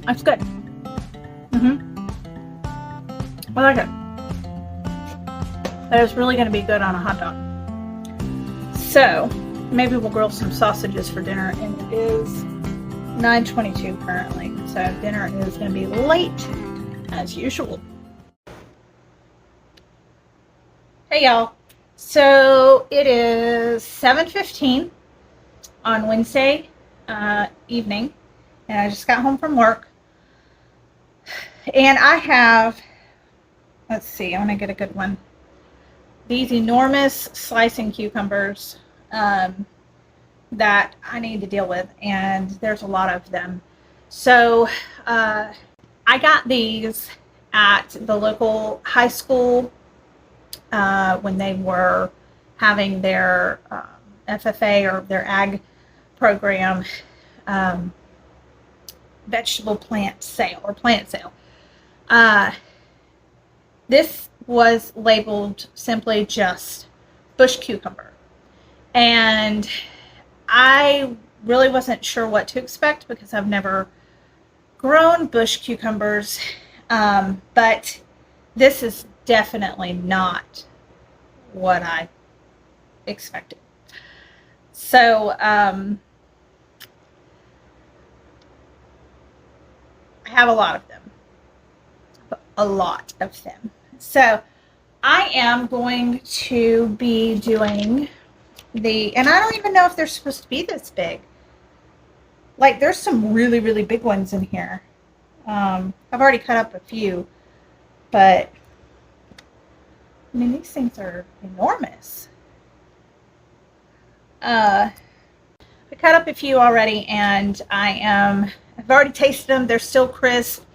That's good. I like it. That is really going to be good on a hot dog. So maybe we'll grill some sausages for dinner, and it is 9:22 currently. So dinner is going to be late as usual. Hey y'all. So it is 7:15 on Wednesday evening, and I just got home from work. And I have, let's see, I want to get a good one. These enormous slicing cucumbers that I need to deal with, and there's a lot of them. So I got these at the local high school when they were having their FFA or their ag program vegetable plant sale or plant sale. This was labeled simply just bush cucumber, and I really wasn't sure what to expect because I've never grown bush cucumbers, but this is definitely not what I expected. So I have a lot of them. So I am going to be doing and I don't even know if they're supposed to be this big. Like, there's some really, really big ones in here. I've already cut up a few, but I mean, these things are enormous. I cut up a few already, and I've already tasted them. They're still crisp.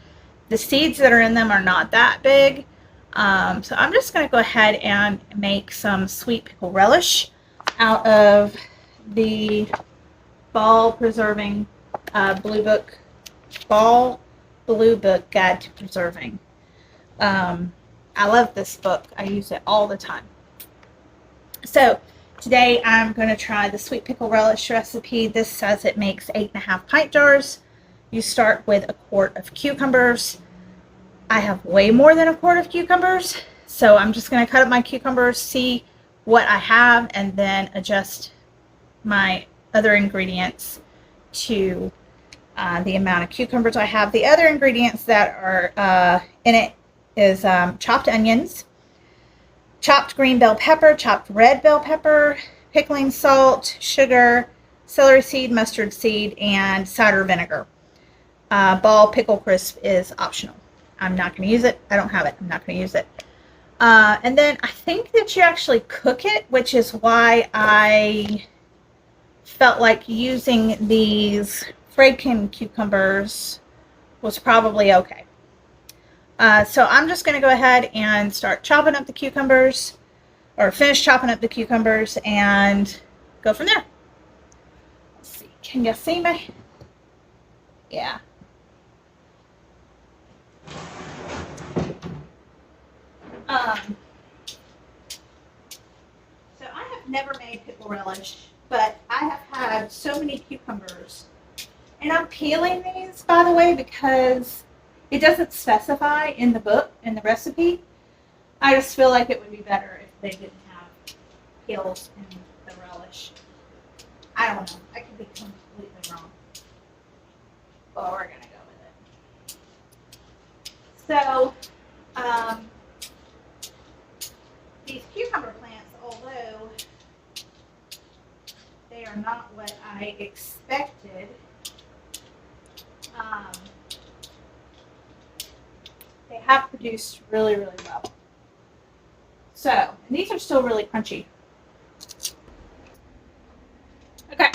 The seeds that are in them are not that big. So I'm just going to go ahead and make some sweet pickle relish out of the Ball Preserving Blue Book Guide to Preserving. I love this book. I use it all the time. So today I'm going to try the sweet pickle relish recipe. This says it makes 8.5 pint jars. You start with a quart of cucumbers. I have way more than a quart of cucumbers, so I'm just going to cut up my cucumbers, see what I have, and then adjust my other ingredients to the amount of cucumbers I have. The other ingredients that are in it is chopped onions, chopped green bell pepper, chopped red bell pepper, pickling salt, sugar, celery seed, mustard seed, and cider vinegar. Ball pickle crisp is optional. I'm not going to use it. I don't have it. I'm not going to use it. And then I think that you actually cook it, which is why I felt like using these Friedkin cucumbers was probably okay. So I'm just going to go ahead and start chopping up the cucumbers, or finish chopping up the cucumbers, and go from there. Let's see. Can you see me? Yeah. So I have never made pickle relish, but I have had so many cucumbers. And I'm peeling these, by the way, because it doesn't specify in the book, in the recipe. I just feel like it would be better if they didn't have peels in the relish. I don't know. I could be completely wrong. Well, we're going to go with it. So, these cucumber plants, although they are not what I expected, they have produced really, really well. So, and these are still really crunchy. Okay,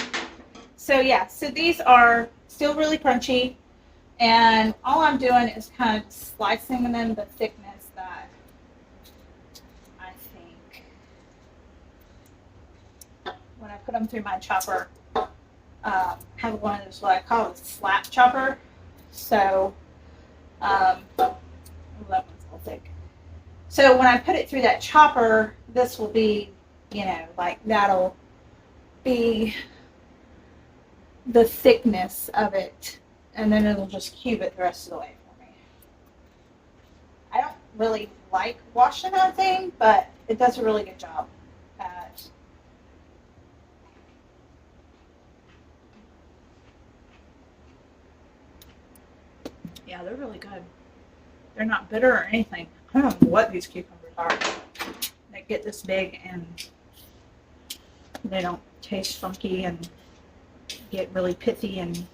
so yeah, so these are still really crunchy, and all I'm doing is kind of slicing them the thickness that I think when I put them through my chopper. I have one of those, what I call a slap chopper. So, that one's all thick. So when I put it through that chopper, this will be, like that'll be the thickness of it and then it'll just cube it the rest of the way for me. I don't really like washing that thing, but it does a really good job at yeah, they're really good. They're not bitter or anything. I don't know what these cucumbers are. They get this big and they don't taste funky and get really pithy and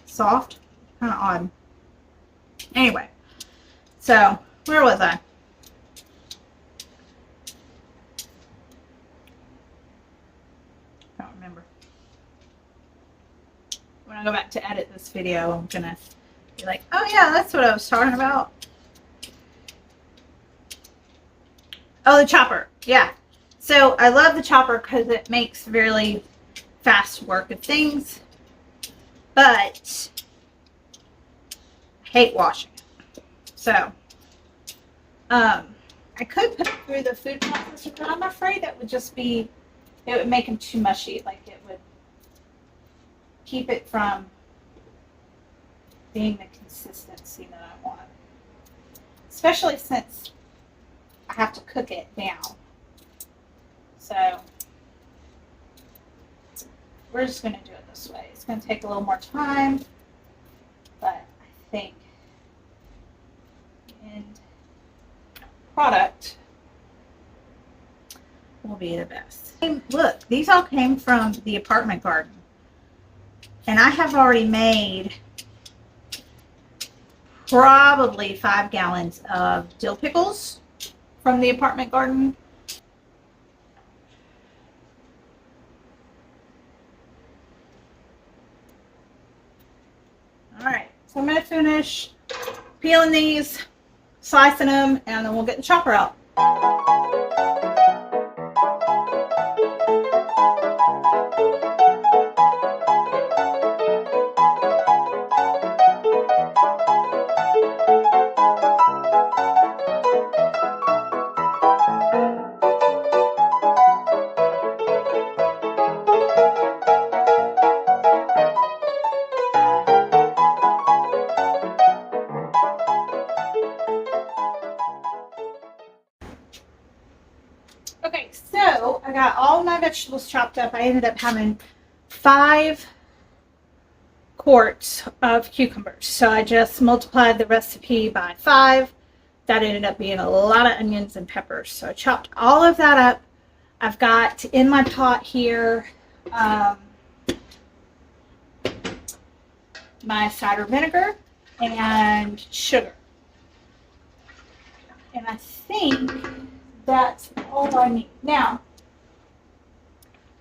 soft. Kind of odd. Anyway, so where was I? I don't remember. When I go back to edit this video, I'm gonna be like, oh yeah, that's what I was talking about. Oh, the chopper. Yeah. So I love the chopper because it makes really fast work of things. But I hate washing it. So I could put it through the food processor, but I'm afraid it would just be, it would make them too mushy. Like it would keep it from being the consistency that I want. Especially since I have to cook it down. So we're just going to do it this way. It's going to take a little more time, but I think the end product will be the best. Look, these all came from the apartment garden. And I have already made probably 5 gallons of dill pickles from the apartment garden. Alright, so I'm going to finish peeling these, slicing them, and then we'll get the chopper out. Okay, so I got all my vegetables chopped up. I ended up having 5 quarts of cucumbers. So I just multiplied the recipe by 5. That ended up being a lot of onions and peppers. So I chopped all of that up. I've got in my pot here my cider vinegar and sugar. And I think that's all I need. Now,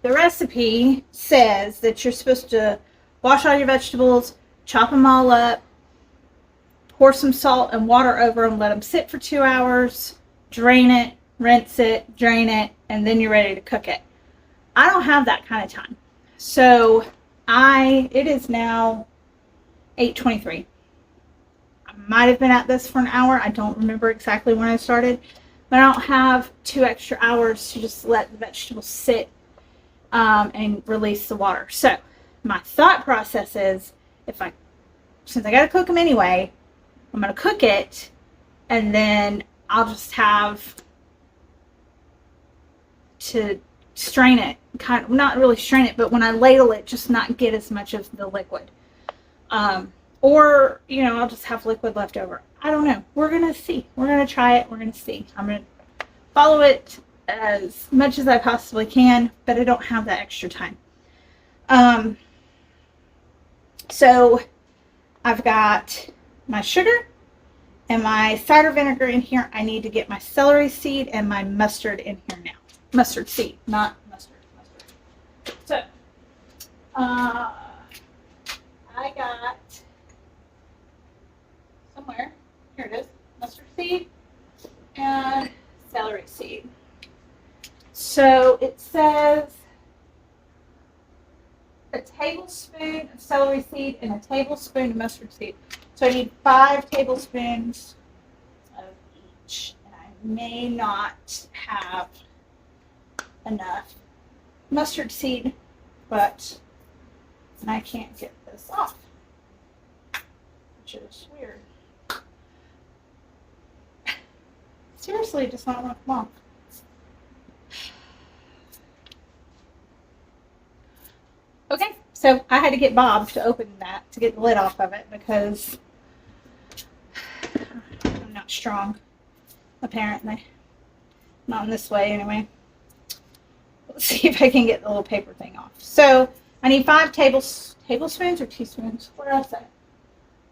the recipe says that you're supposed to wash all your vegetables, chop them all up, pour some salt and water over them, let them sit for 2 hours, drain it, rinse it, drain it, and then you're ready to cook it. I don't have that kind of time. So it is now 8:23. I might have been at this for an hour. I don't remember exactly when I started. But I don't have 2 extra hours to just let the vegetables sit and release the water. So my thought process is, since I got to cook them anyway, I'm going to cook it, and then I'll just have to strain it. Not really strain it, but when I ladle it, just not get as much of the liquid. Or, I'll just have liquid left over. I don't know. We're going to see. We're going to try it. We're going to see. I'm going to follow it as much as I possibly can, but I don't have that extra time. So I've got my sugar and my cider vinegar in here. I need to get my celery seed and my mustard in here now. Mustard seed, not mustard. So, I got somewhere, here it is, mustard seed and celery seed. So it says a tablespoon of celery seed and a tablespoon of mustard seed. So I need 5 tablespoons of each. And I may not have enough mustard seed, but I can't get this off. edges. Weird. Seriously, it does not want to come off. Okay, so I had to get Bob to open that to get the lid off of it because I'm not strong, apparently. Not in this way, anyway. Let's see if I can get the little paper thing off. So I need 5 tablespoons or teaspoons? What did I say?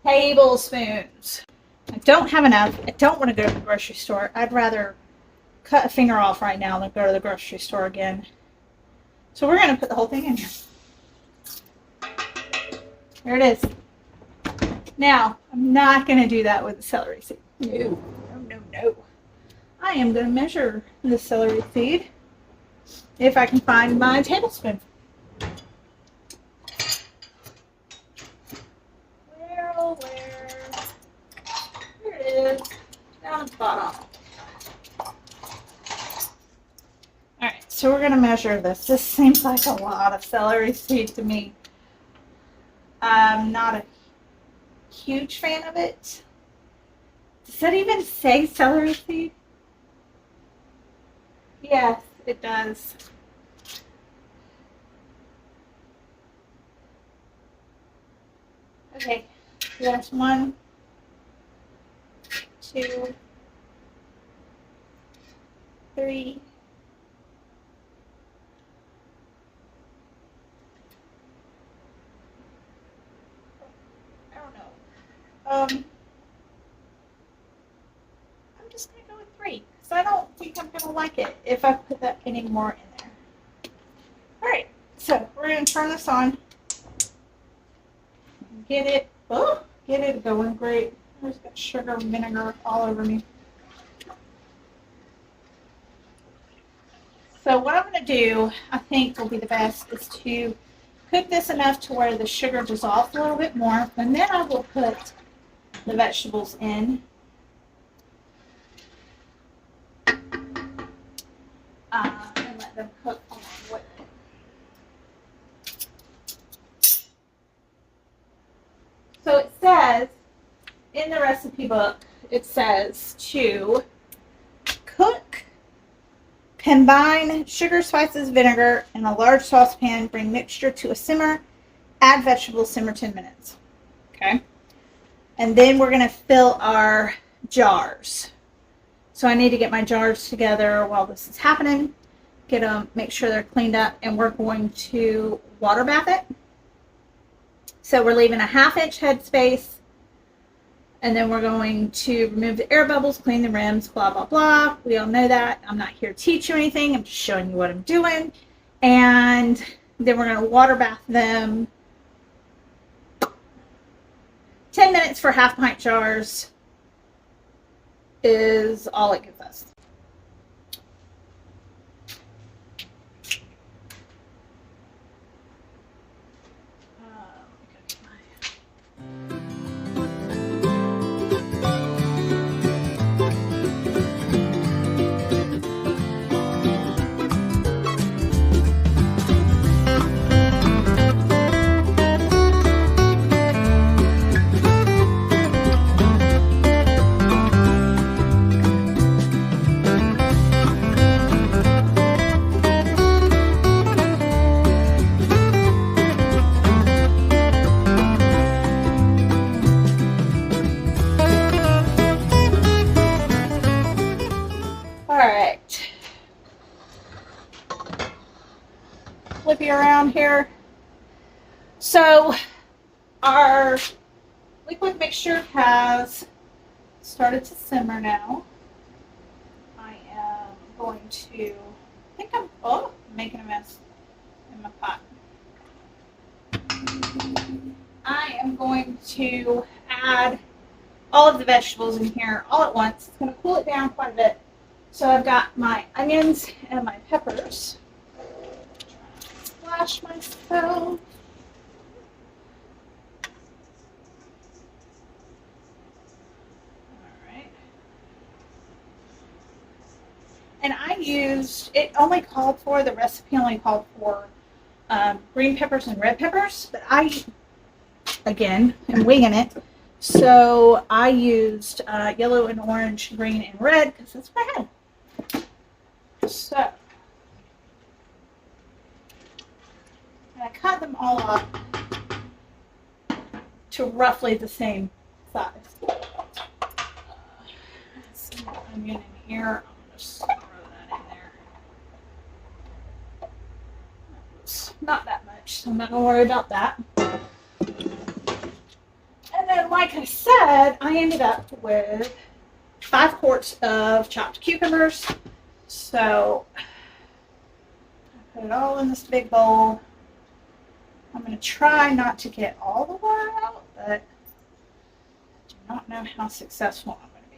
Tablespoons. I don't have enough. I don't want to go to the grocery store. I'd rather cut a finger off right now than go to the grocery store again. So we're going to put the whole thing in here. There it is. Now, I'm not going to do that with the celery seed. No, no, no, no. I am going to measure the celery seed if I can find my tablespoon. Where, oh, where? Here it is. Down at the bottom. Alright, so we're going to measure this. This seems like a lot of celery seed to me. I'm not a huge fan of it. Does that even say celery seed? Yes, it does. Okay, so that's 1, 2, 3. I don't know. I'm just going to go with 3 because I don't think I'm going to like it if I put that any more in there. Alright, so we're going to turn this on. Get it going great. There's got sugar and vinegar all over me. So what I'm going to do, I think will be the best, is to cook this enough to where the sugar dissolves a little bit more, and then I will put the vegetables in. And let them cook along with it. So it says, in the recipe book, it says to cook, combine sugar, spices, vinegar in a large saucepan, bring mixture to a simmer, add vegetables, simmer 10 minutes. Okay? And then we're going to fill our jars. So I need to get my jars together while this is happening. Get them, make sure they're cleaned up, and we're going to water bath it. So we're leaving a 1/2 inch head space, and then we're going to remove the air bubbles, clean the rims, blah, blah, blah. We all know that. I'm not here to teach you anything. I'm just showing you what I'm doing. And then we're going to water bath them 10 minutes for 1/2 pint jars is all it gives us. Alright, flip you around here. So our liquid mixture has started to simmer now. I am going to, I'm making a mess in my pot. I am going to add all of the vegetables in here all at once. It's going to cool it down quite a bit. So I've got my onions and my peppers. Splash myself. Alright. And I used, it only called for, the recipe only called for green peppers and red peppers, but I, again, am winging it. So I used yellow and orange, green and red because that's what I had. So and I cut them all up to roughly the same size. Some onion in here. I'm just throw that in there. It's not that much, so I'm not gonna worry about that. And then, like I said, I ended up with 5 quarts of chopped cucumbers. So I put it all in this big bowl. I'm going to try not to get all the water out, but I do not know how successful I'm going to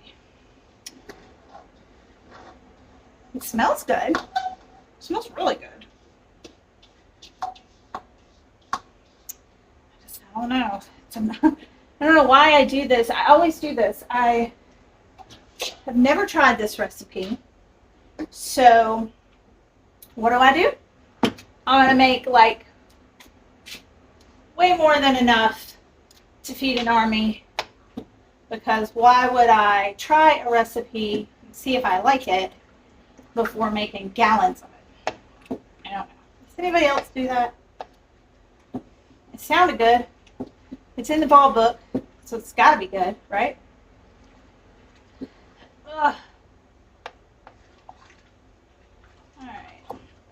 be. It smells good. It smells really good. I don't know. I don't know why I do this. I always do this. I have never tried this recipe. So what do? I'm going to make like way more than enough to feed an army, because why would I try a recipe and see if I like it before making gallons of it? I don't know. Does anybody else do that? It sounded good. It's in the ball book, so it's got to be good, right? Ugh. All right.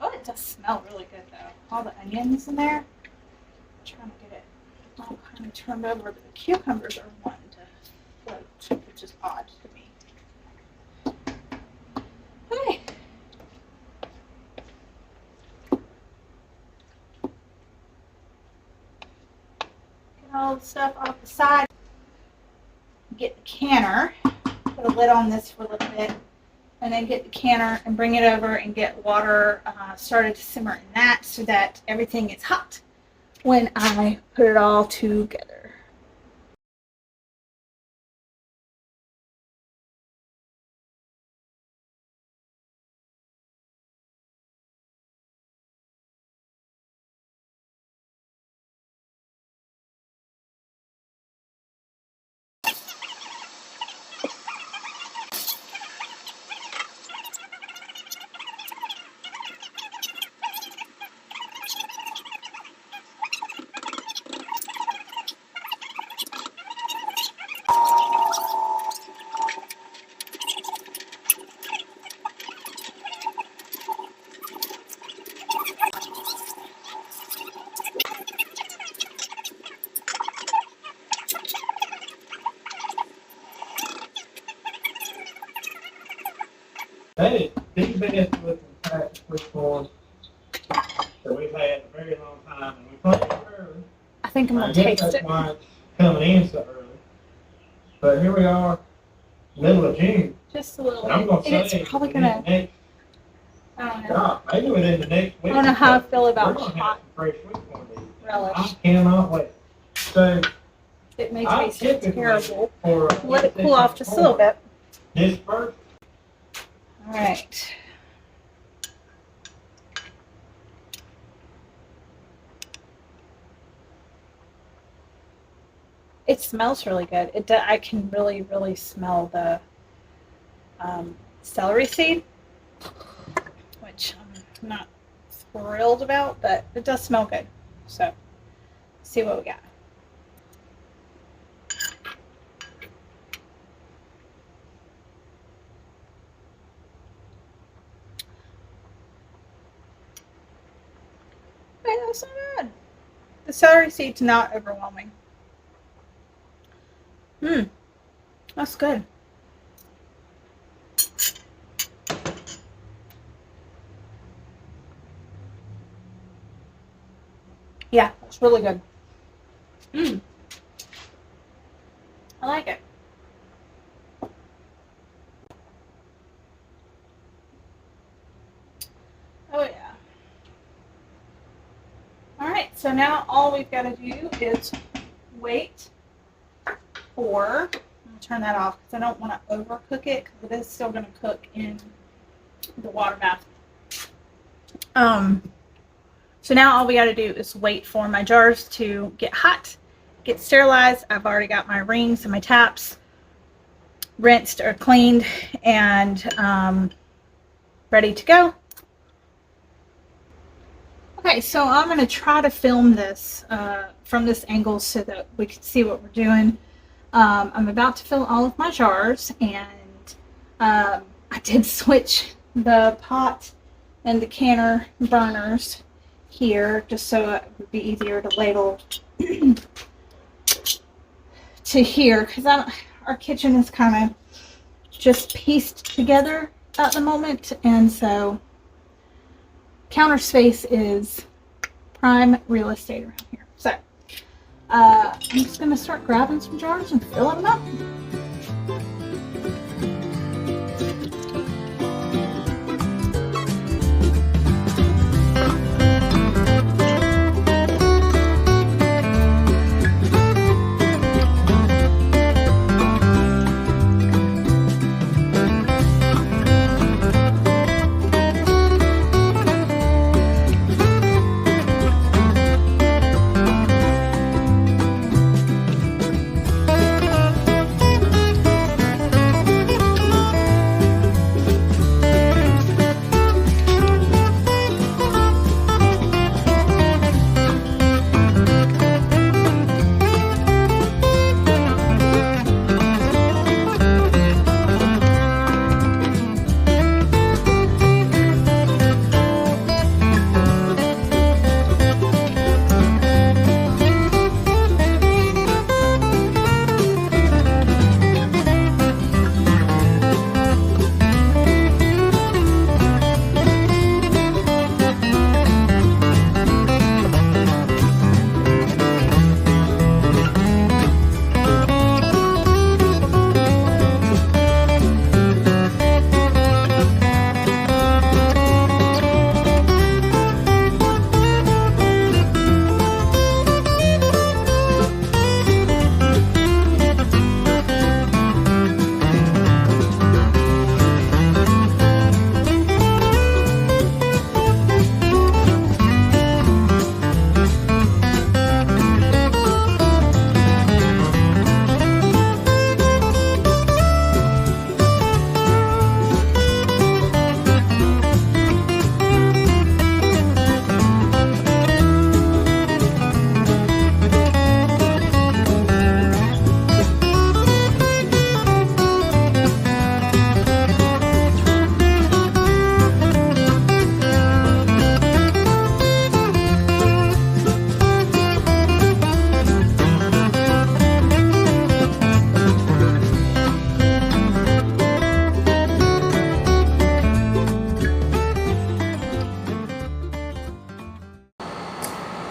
Oh, it does smell really good though. All the onions in there. Trying to get it all kind of turned over, but the cucumbers are wanting to float, which is odd to me. Okay. Get all the stuff off the side. Get the canner. Put a lid on this for a little bit, and then get the canner and bring it over and get water started to simmer in that, so that everything is hot when I put it all together. Hey, these beds with the patch switchboard that we've had a very long time, and we planted early. I think I'm I gonna guess taste that's it. why it's coming in so early. But here we are, middle of June. Just a little. And I'm gonna And say, it's probably within gonna. the next, I don't know. God, maybe within the next week. I don't know how I feel about we're gonna have hot some fresh switchboard these. relish. I cannot wait. So It may I taste typically terrible. for Let it cool off just a little bit. this first. All right. It smells really good. I can really, really smell the celery seed, which I'm not thrilled about, but it does smell good. So, let's see what we got. Hey, that's not bad. The celery seed's not overwhelming. That's good. Yeah, it's really good. I like it. Oh yeah. All right, so now all we've got to do is wait for, I'm going to turn that off because I don't want to overcook it, because it is still going to cook in the water bath. So now all we got to do is wait for my jars to get hot, get sterilized. I've already got my rings and my taps rinsed or cleaned and ready to go. Okay, so I'm going to try to film this from this angle so that we can see what we're doing. I'm about to fill all of my jars, and I did switch the pot and the canner burners here just so it would be easier to ladle to here, because our kitchen is kind of just pieced together at the moment, and so counter space is prime real estate around here. So I'm just going to start grabbing some jars and filling them up.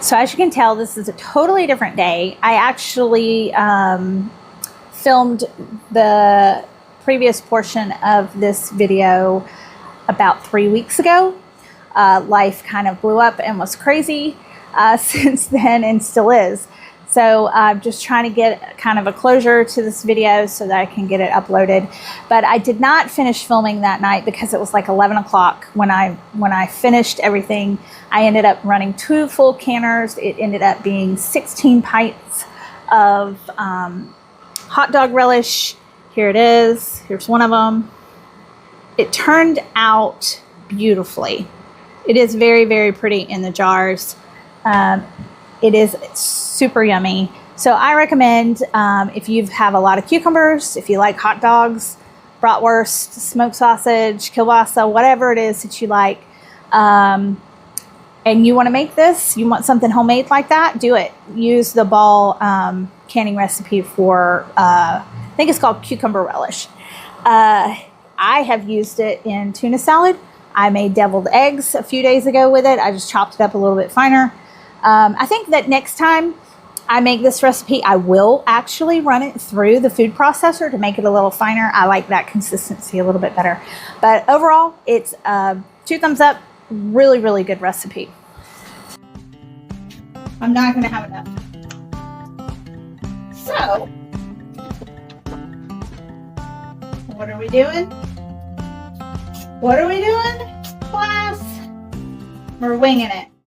So as you can tell, this is a totally different day. I actually filmed the previous portion of this video about 3 weeks ago. Life kind of blew up and was crazy since then, and still is. So I'm just trying to get kind of a closure to this video so that I can get it uploaded. But I did not finish filming that night because it was like 11 o'clock when I finished everything. I ended up running 2 full canners. It ended up being 16 pints of hot dog relish. Here it is. Here's one of them. It turned out beautifully. It is very, very pretty in the jars. It is super yummy. So I recommend if you have a lot of cucumbers, if you like hot dogs, bratwurst, smoked sausage, kielbasa, whatever it is that you like, and you want to make this, you want something homemade like that, do it. Use the Ball canning recipe for, I think it's called cucumber relish. I have used it in tuna salad. I made deviled eggs a few days ago with it. I just chopped it up a little bit finer. I think that next time I make this recipe, I will actually run it through the food processor to make it a little finer. I like that consistency a little bit better. But overall, it's 2 thumbs up. Really, really good recipe. I'm not going to have enough. So, what are we doing? What are we doing, class? We're winging it.